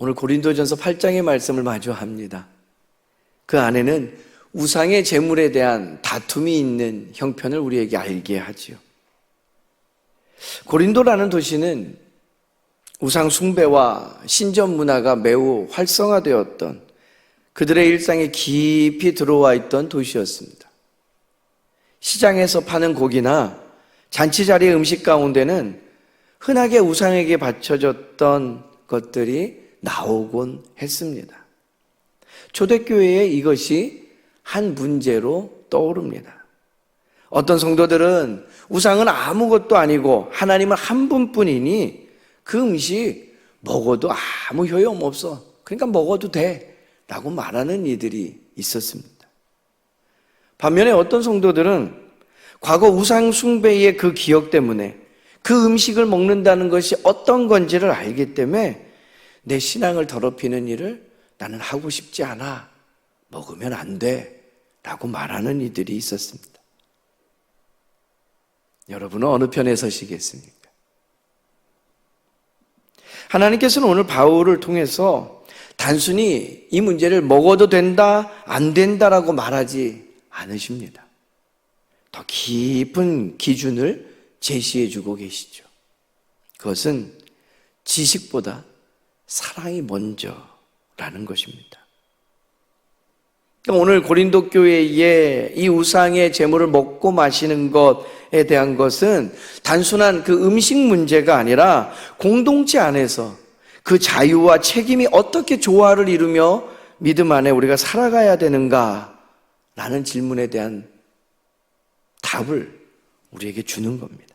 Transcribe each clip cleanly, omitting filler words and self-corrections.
오늘 고린도전서 8장의 말씀을 마주합니다. 그 안에는 우상의 제물에 대한 다툼이 있는 형편을 우리에게 알게 하지요. 고린도라는 도시는 우상 숭배와 신전 문화가 매우 활성화되었던, 그들의 일상에 깊이 들어와 있던 도시였습니다. 시장에서 파는 고기나 잔치 자리의 음식 가운데는 흔하게 우상에게 바쳐졌던 것들이 나오곤 했습니다. 초대교회에 이것이 한 문제로 떠오릅니다. 어떤 성도들은 우상은 아무것도 아니고 하나님은 한 분뿐이니 그 음식 먹어도 아무 효용없어, 그러니까 먹어도 돼 라고 말하는 이들이 있었습니다. 반면에 어떤 성도들은 과거 우상 숭배의 그 기억 때문에 그 음식을 먹는다는 것이 어떤 건지를 알기 때문에 내 신앙을 더럽히는 일을 나는 하고 싶지 않아, 먹으면 안 돼 라고 말하는 이들이 있었습니다. 여러분은 어느 편에 서시겠습니까? 하나님께서는 오늘 바울을 통해서 단순히 이 문제를 먹어도 된다, 안 된다라고 말하지 않으십니다. 더 깊은 기준을 제시해 주고 계시죠. 그것은 지식보다 사랑이 먼저라는 것입니다. 오늘 고린도 교회의 이 우상의 제물을 먹고 마시는 것에 대한 것은 단순한 그 음식 문제가 아니라 공동체 안에서 그 자유와 책임이 어떻게 조화를 이루며 믿음 안에 우리가 살아가야 되는가 라는 질문에 대한 답을 우리에게 주는 겁니다.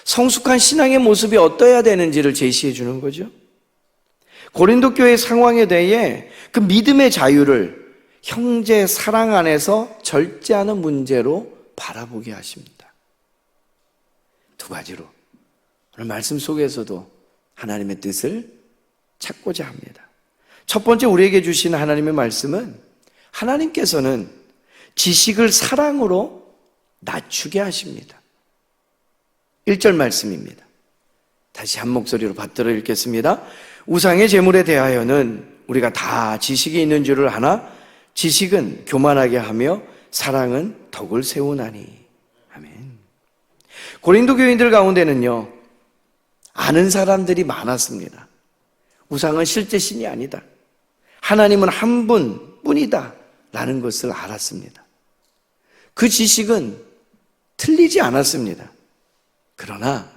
성숙한 신앙의 모습이 어떠해야 되는지를 제시해 주는 거죠. 고린도 교회의 상황에 대해 그 믿음의 자유를 형제 사랑 안에서 절제하는 문제로 바라보게 하십니다. 두 가지로 오늘 말씀 속에서도 하나님의 뜻을 찾고자 합니다. 첫 번째 우리에게 주신 하나님의 말씀은 하나님께서는 지식을 사랑으로 낮추게 하십니다. 1절 말씀입니다. 다시 한 목소리로 받들어 읽겠습니다. 우상의 제물에 대하여는 우리가 다 지식이 있는 줄을 아나 지식은 교만하게 하며 사랑은 덕을 세우나니. 아멘. 고린도 교인들 가운데는요, 아는 사람들이 많았습니다. 우상은 실제 신이 아니다, 하나님은 한 분뿐이다 라는 것을 알았습니다. 그 지식은 틀리지 않았습니다. 그러나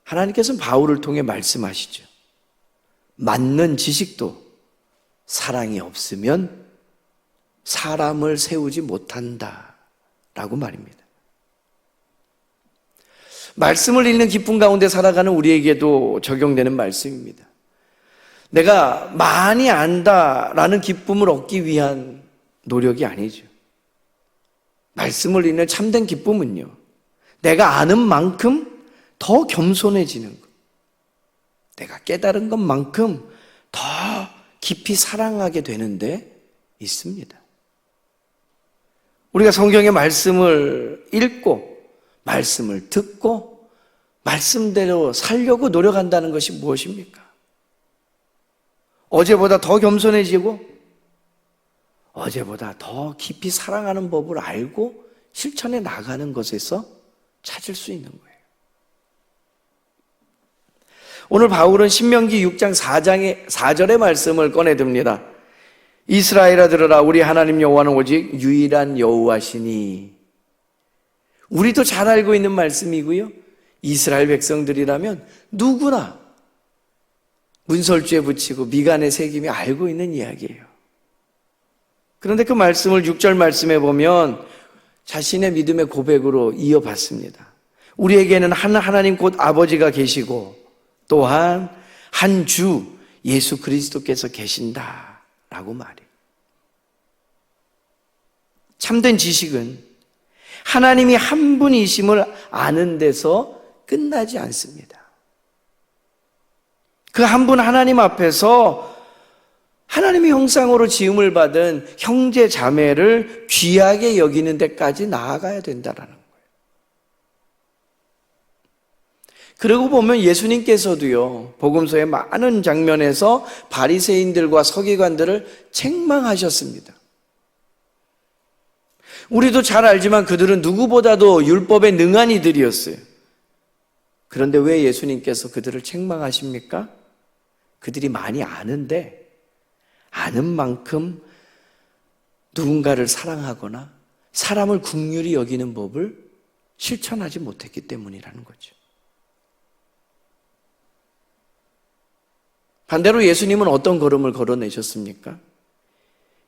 하나님께서는 바울을 통해 말씀하시죠. 맞는 지식도 사랑이 없으면 사람을 세우지 못한다 라고 말입니다. 말씀을 읽는 기쁨 가운데 살아가는 우리에게도 적용되는 말씀입니다. 내가 많이 안다라는 기쁨을 얻기 위한 노력이 아니죠. 말씀을 읽는 참된 기쁨은요, 내가 아는 만큼 더 겸손해지는 것, 내가 깨달은 것만큼 더 깊이 사랑하게 되는데 있습니다. 우리가 성경의 말씀을 읽고 말씀을 듣고 말씀대로 살려고 노력한다는 것이 무엇입니까? 어제보다 더 겸손해지고 어제보다 더 깊이 사랑하는 법을 알고 실천해 나가는 것에서 찾을 수 있는 거예요. 오늘 바울은 신명기 6장 4절의 말씀을 꺼내듭니다. 이스라엘아 들으라, 우리 하나님 여호와는 오직 유일한 여호와시니. 우리도 잘 알고 있는 말씀이고요, 이스라엘 백성들이라면 누구나 문설주에 붙이고 미간에 새김이 알고 있는 이야기예요. 그런데 그 말씀을 6절 말씀에 보면 자신의 믿음의 고백으로 이어받습니다. 우리에게는 한 하나님 곧 아버지가 계시고 또한 한 주 예수 그리스도께서 계신다라고 말해요. 참된 지식은 하나님이 한 분이심을 아는 데서 끝나지 않습니다. 그 한 분 하나님 앞에서 하나님의 형상으로 지음을 받은 형제 자매를 귀하게 여기는 데까지 나아가야 된다라는 거예요. 그러고 보면 예수님께서도요, 복음서의 많은 장면에서 바리새인들과 서기관들을 책망하셨습니다. 우리도 잘 알지만 그들은 누구보다도 율법에 능한 이들이었어요. 그런데 왜 예수님께서 그들을 책망하십니까? 그들이 많이 아는데 아는 만큼 누군가를 사랑하거나 사람을 긍휼히 여기는 법을 실천하지 못했기 때문이라는 거죠. 반대로 예수님은 어떤 걸음을 걸어내셨습니까?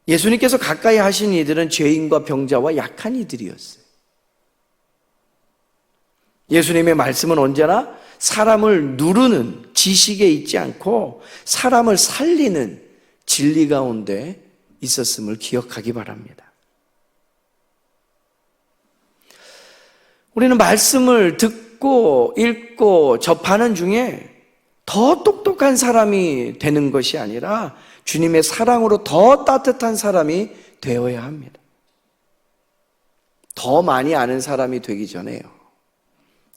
예수님께서 가까이 하신 이들은 죄인과 병자와 약한 이들이었어요. 예수님의 말씀은 언제나 사람을 누르는 지식에 있지 않고 사람을 살리는 진리 가운데 있었음을 기억하기 바랍니다. 우리는 말씀을 듣고 읽고 접하는 중에 더 똑똑한 사람이 되는 것이 아니라 주님의 사랑으로 더 따뜻한 사람이 되어야 합니다. 더 많이 아는 사람이 되기 전에요,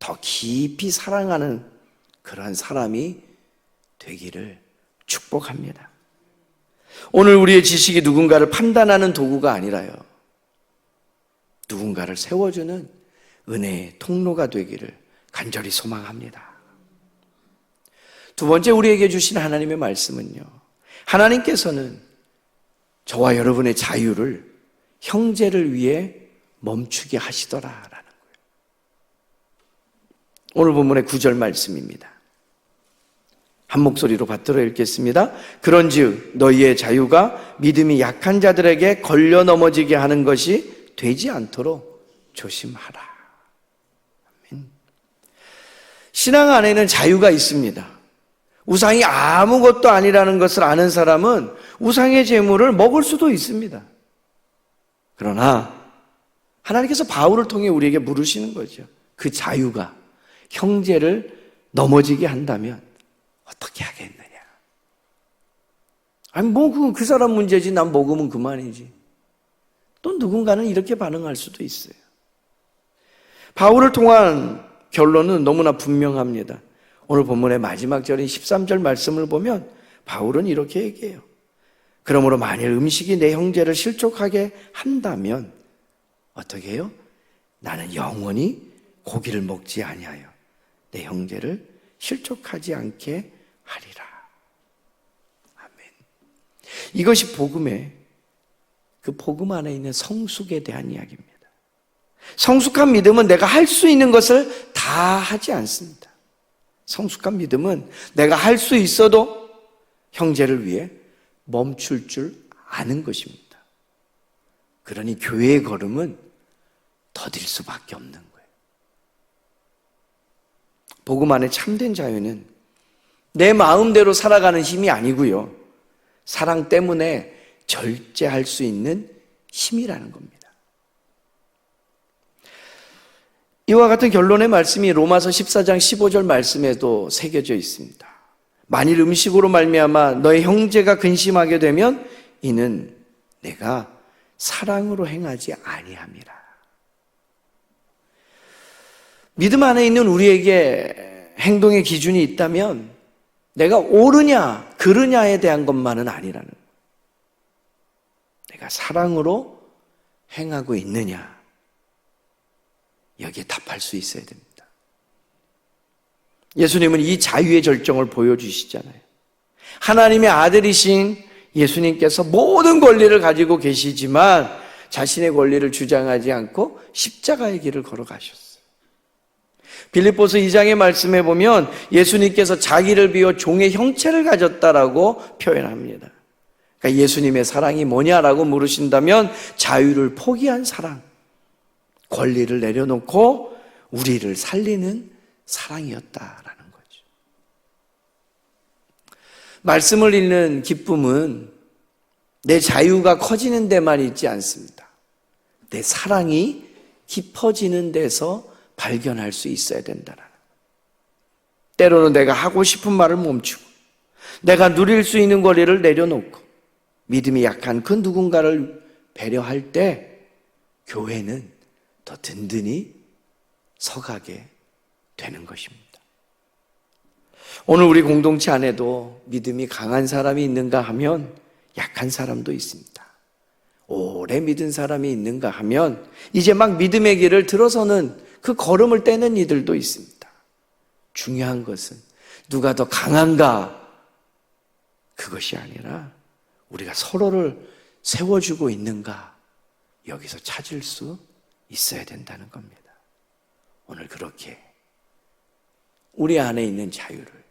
더 깊이 사랑하는 그런 사람이 되기를 축복합니다. 오늘 우리의 지식이 누군가를 판단하는 도구가 아니라요, 누군가를 세워주는 은혜의 통로가 되기를 간절히 소망합니다. 두 번째, 우리에게 주신 하나님의 말씀은요, 하나님께서는 저와 여러분의 자유를 형제를 위해 멈추게 하시더라라는 거예요. 오늘 본문의 9절 말씀입니다. 한 목소리로 받들어 읽겠습니다. 그런즉 너희의 자유가 믿음이 약한 자들에게 걸려 넘어지게 하는 것이 되지 않도록 조심하라. 아멘. 신앙 안에는 자유가 있습니다. 우상이 아무것도 아니라는 것을 아는 사람은 우상의 제물을 먹을 수도 있습니다. 그러나 하나님께서 바울을 통해 우리에게 물으시는 거죠. 그 자유가 형제를 넘어지게 한다면 어떻게 하겠느냐? 아니 뭐 그 사람 문제지, 난 먹으면 그만이지. 또 누군가는 이렇게 반응할 수도 있어요. 바울을 통한 결론은 너무나 분명합니다. 오늘 본문의 마지막 절인 13절 말씀을 보면 바울은 이렇게 얘기해요. 그러므로 만일 음식이 내 형제를 실족하게 한다면 어떻게 해요? 나는 영원히 고기를 먹지 아니하여 내 형제를 실족하지 않게 하리라. 아멘. 이것이 복음의, 그 복음 안에 있는 성숙에 대한 이야기입니다. 성숙한 믿음은 내가 할 수 있는 것을 다 하지 않습니다. 성숙한 믿음은 내가 할 수 있어도 형제를 위해 멈출 줄 아는 것입니다. 그러니 교회의 걸음은 더딜 수밖에 없는 거예요. 복음 안에 참된 자유는 내 마음대로 살아가는 힘이 아니고요, 사랑 때문에 절제할 수 있는 힘이라는 겁니다. 이와 같은 결론의 말씀이 로마서 14장 15절 말씀에도 새겨져 있습니다. 만일 음식으로 말미암아 너의 형제가 근심하게 되면 이는 내가 사랑으로 행하지 아니함이라. 믿음 안에 있는 우리에게 행동의 기준이 있다면 내가 옳으냐 그르냐에 대한 것만은 아니라는 거예요. 내가 사랑으로 행하고 있느냐, 여기에 답할 수 있어야 됩니다. 예수님은 이 자유의 절정을 보여주시잖아요. 하나님의 아들이신 예수님께서 모든 권리를 가지고 계시지만 자신의 권리를 주장하지 않고 십자가의 길을 걸어가셨어요. 빌립보서 2장의 말씀에 보면 예수님께서 자기를 비워 종의 형체를 가졌다라고 표현합니다. 그러니까 예수님의 사랑이 뭐냐라고 물으신다면 자유를 포기한 사랑, 권리를 내려놓고 우리를 살리는 사랑이었다라는 거죠. 말씀을 읽는 기쁨은 내 자유가 커지는 데만 있지 않습니다. 내 사랑이 깊어지는 데서 발견할 수 있어야 된다는 거예요. 때로는 내가 하고 싶은 말을 멈추고 내가 누릴 수 있는 권리를 내려놓고 믿음이 약한 그 누군가를 배려할 때 교회는 더 든든히 서가게 되는 것입니다. 오늘 우리 공동체 안에도 믿음이 강한 사람이 있는가 하면 약한 사람도 있습니다. 오래 믿은 사람이 있는가 하면 이제 막 믿음의 길을 들어서는 그 걸음을 떼는 이들도 있습니다. 중요한 것은 누가 더 강한가, 그것이 아니라 우리가 서로를 세워주고 있는가, 여기서 찾을 수 있어야 된다는 겁니다. 오늘 그렇게 우리 안에 있는 자유를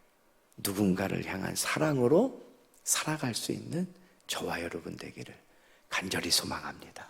누군가를 향한 사랑으로 살아갈 수 있는 저와 여러분 되기를 간절히 소망합니다.